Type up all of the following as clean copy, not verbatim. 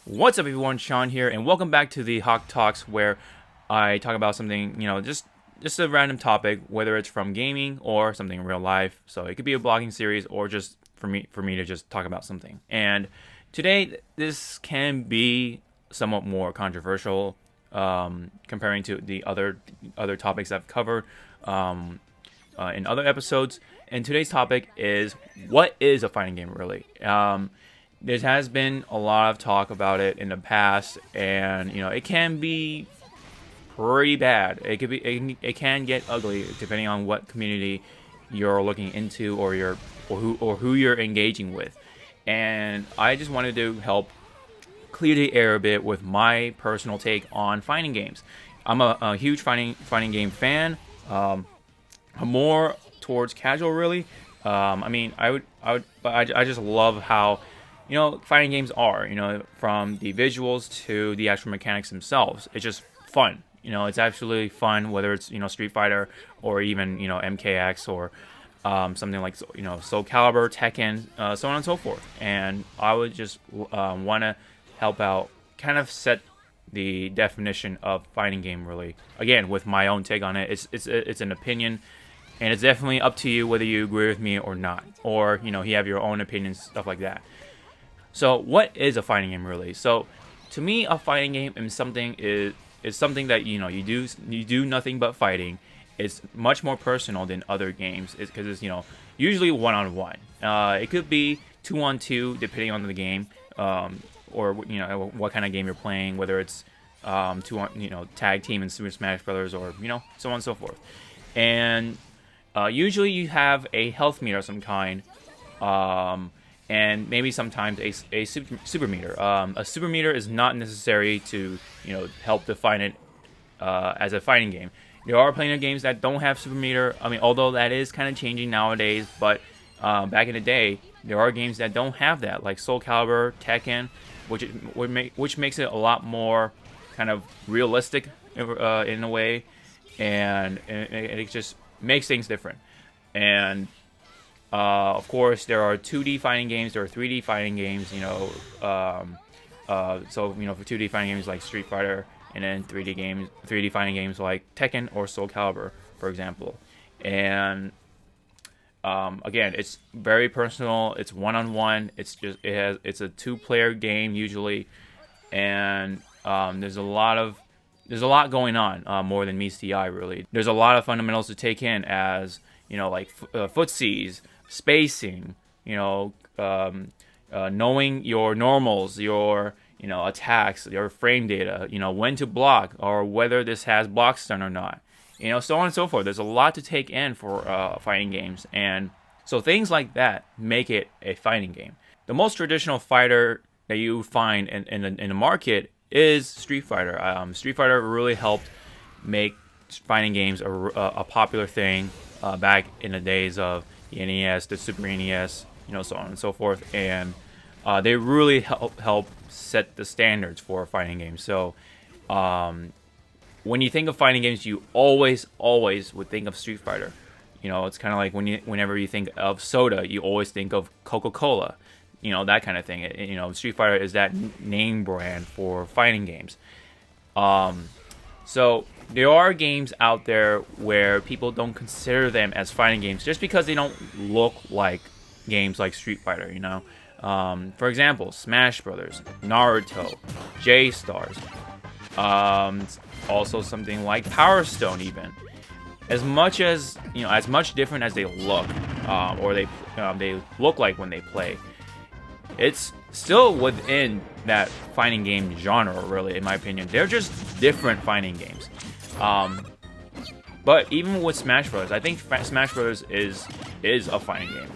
What's up, everyone? Sean here, and welcome back to the Hawke Talks, where I talk about something, just a random topic, whether it's from gaming or something in real life. So it could be a blogging series, or just for me to just talk about something. And today, this can be somewhat more controversial, comparing to the other topics I've covered in other episodes. And today's topic is, what is a fighting game really? There has been a lot of talk about it in the past, and it can be pretty bad. It can get ugly depending on what community you're looking into, or who you're engaging with. And I just wanted to help clear the air a bit with my personal take on fighting games. I'm a huge fighting game fan. I'm more towards casual, really. I just love how fighting games are, from the visuals to the actual mechanics themselves. It's just fun. It's absolutely fun, whether it's, Street Fighter, or even, MKX, or something like, Soul Calibur, Tekken, so on and so forth. And I would just want to help out, kind of set the definition of fighting game, really. Again, with my own take on it. It's an opinion, and it's definitely up to you whether you agree with me or not, or you have your own opinions, stuff like that. So, what is a fighting game really? So, to me, a fighting game is something that you do nothing but fighting. It's much more personal than other games. It's because it's usually one-on-one. It could be 2-on-2 depending on the game, or what kind of game you're playing. Whether it's tag team in Super Smash Brothers, or so on and so forth. And usually you have a health meter of some kind. And maybe sometimes a super meter. A super meter is not necessary to help define it as a fighting game. There are plenty of games that don't have super meter. I mean, although that is kind of changing nowadays, but back in the day, there are games that don't have that, like Soul Calibur, Tekken, which makes it a lot more kind of realistic in a way, and it just makes things different. And of course, there are 2D fighting games, there are 3D fighting games, for 2D fighting games like Street Fighter, and then 3D fighting games like Tekken or Soul Calibur, for example. And again, it's very personal. It's one-on-one. It's a two-player game usually, and there's a lot going on, more than meets the eye, really. There's a lot of fundamentals to take in, as footsies, spacing, knowing your normals, your attacks, your frame data, when to block, or whether this has block stun or not, so on and so forth. There's a lot to take in for fighting games, and so things like that make it a fighting game. The most traditional fighter that you find in the market is Street Fighter. Street Fighter really helped make fighting games a popular thing back in the days of the NES, the Super NES, so on and so forth, and they really help set the standards for fighting games. So, when you think of fighting games, you always would think of Street Fighter. It's kind of like whenever you think of soda, you always think of Coca-Cola, that kind of thing. Street Fighter is that name brand for fighting games. So there are games out there where people don't consider them as fighting games just because they don't look like games like Street Fighter, For example, Smash Brothers, Naruto, J-Stars, also something like Power Stone, even. As much different as they look, or they look like when they play, it's still within that fighting game genre, really, in my opinion. They're just different fighting games. But even with Smash Bros., I think Smash Bros. is a fighting game,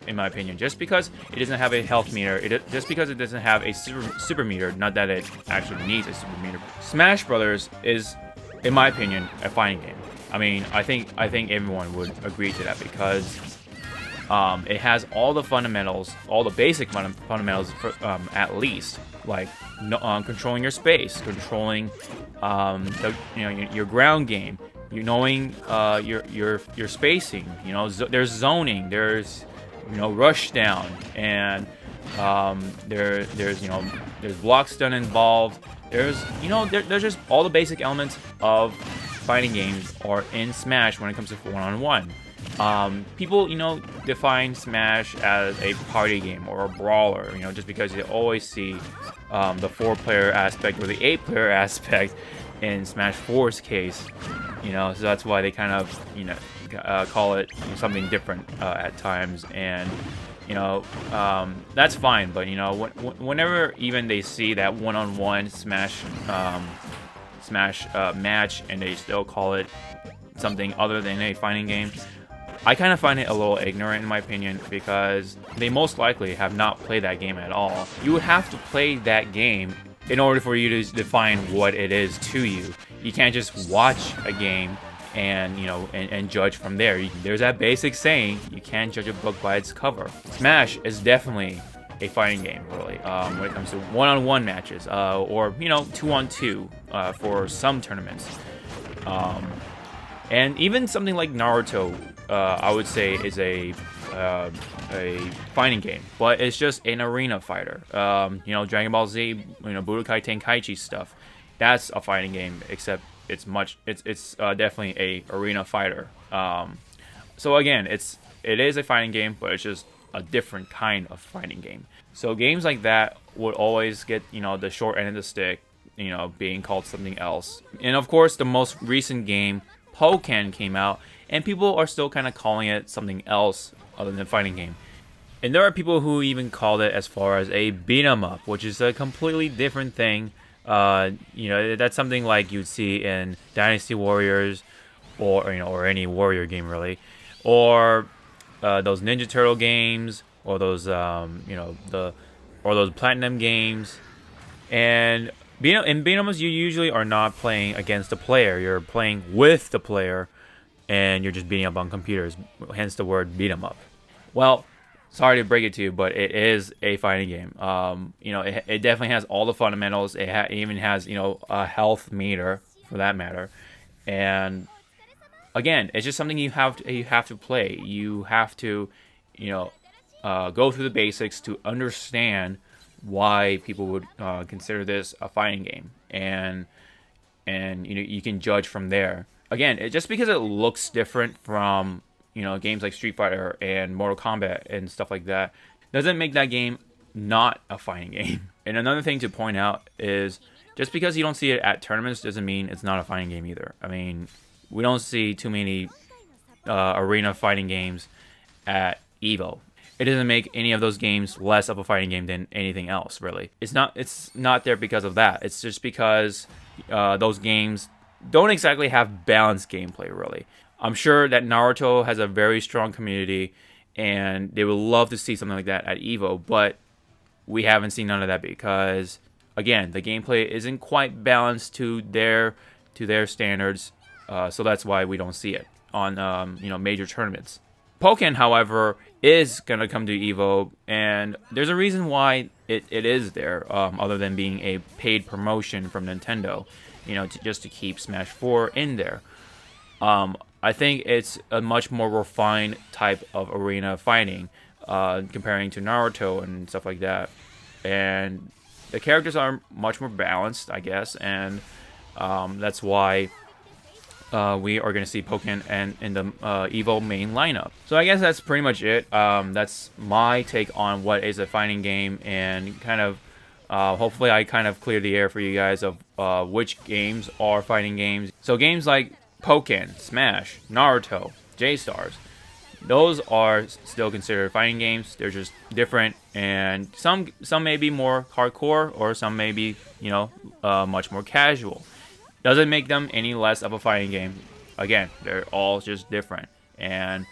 in my opinion. Just because it doesn't have a health meter, just because it doesn't have a super meter, not that it actually needs a super meter. Smash Bros. Is, in my opinion, a fighting game. I mean, I think everyone would agree to that, because it has all the fundamentals, all the basic fundamentals, at least, like controlling your space, controlling your ground game, knowing your spacing. There's zoning, there's rush down, and There's there's block stun involved. There's there's just all the basic elements of fighting games are in Smash when it comes to one-on-one. People define Smash as a party game or a brawler, just because you always see the 4-player aspect or the 8-player aspect in Smash 4's case. So that's why they kind of call it something different at times, and that's fine. But whenever even they see that one-on-one Smash match and they still call it something other than a fighting game, I kind of find it a little ignorant in my opinion, because they most likely have not played that game at all. You would have to play that game in order for you to define what it is to you. You can't just watch a game and and judge from there. There's that basic saying, you can't judge a book by its cover. Smash is definitely a fighting game, really, when it comes to one-on-one matches, or 2-on-2 for some tournaments, and even something like Naruto, I would say is a fighting game, but it's just an arena fighter. Dragon Ball Z, Budokai Tenkaichi stuff, that's a fighting game, except it's definitely a arena fighter. So again, it is a fighting game, but it's just a different kind of fighting game. So games like that would always get the short end of the stick, being called something else. And of course, the most recent game, Hawke, came out, and people are still kind of calling it something else other than fighting game. And there are people who even called it as far as a beat 'em up, which is a completely different thing. That's something like you'd see in Dynasty Warriors, or any Warrior game really, or those Ninja Turtle games, or those those Platinum games. And in beat 'em ups, you usually are not playing against the player; you're playing with the player, and you're just beating up on computers. Hence the word beat 'em up. Well, sorry to break it to you, but it is a fighting game. It definitely has all the fundamentals. It even has a health meter, for that matter. And again, it's just something you have to play. You have to go through the basics to understand why people would consider this a fighting game, and you can judge from there. Again, just because it looks different from games like Street Fighter and Mortal Kombat and stuff like that, doesn't make that game not a fighting game. And another thing to point out is, just because you don't see it at tournaments doesn't mean it's not a fighting game either. I mean, we don't see too many arena fighting games at EVO. It doesn't make any of those games less of a fighting game than anything else, really. It's not there because of that. It's just because those games don't exactly have balanced gameplay, really. I'm sure that Naruto has a very strong community, and they would love to see something like that at EVO, but we haven't seen none of that because, again, the gameplay isn't quite balanced to their standards, so that's why we don't see it on major tournaments. Pokken, however, is going to come to EVO, and there's a reason why it is there, other than being a paid promotion from Nintendo, just to keep Smash 4 in there. I think it's a much more refined type of arena fighting, comparing to Naruto and stuff like that. And the characters are much more balanced, I guess, and that's why we are going to see Pokken in the EVO main lineup. So I guess that's pretty much it. That's my take on what is a fighting game, and kind of hopefully I kind of cleared the air for you guys of which games are fighting games. So games like Pokken, Smash, Naruto, J-Stars, those are still considered fighting games. They're just different, and some may be more hardcore, or some may be much more casual. Doesn't make them any less of a fighting game. Again, they're all just different, and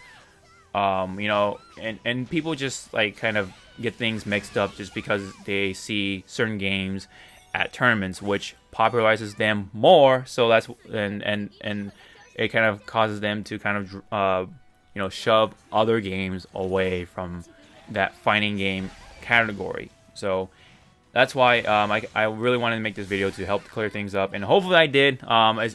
and people just like kind of get things mixed up just because they see certain games at tournaments, which popularizes them more. So that's and it kind of causes them to kind of shove other games away from that fighting game category. So that's why I really wanted to make this video to help clear things up, and hopefully I did.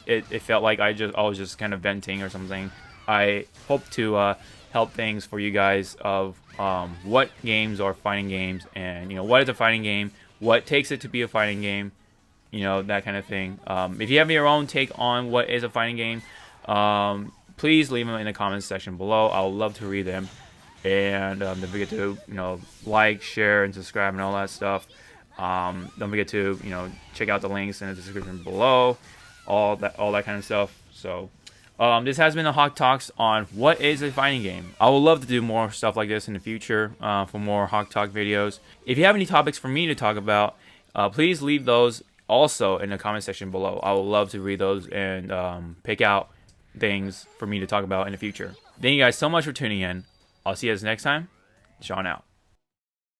It felt like I was just kind of venting or something. I hope to help things for you guys of what games are fighting games, and what is a fighting game, what takes it to be a fighting game, that kind of thing. If you have your own take on what is a fighting game, please leave them in the comments section below. I would love to read them. And don't forget to like, share, and subscribe, and all that stuff. Don't forget to check out the links in the description below, all that kind of stuff. So this has been the Hawke Talks on what is a fighting game. I would love to do more stuff like this in the future for more Hawke Talk videos. If you have any topics for me to talk about, please leave those also in the comment section below. I would love to read those and pick out things for me to talk about in the future. Thank you guys so much for tuning in. I'll see you guys next time. Sean out.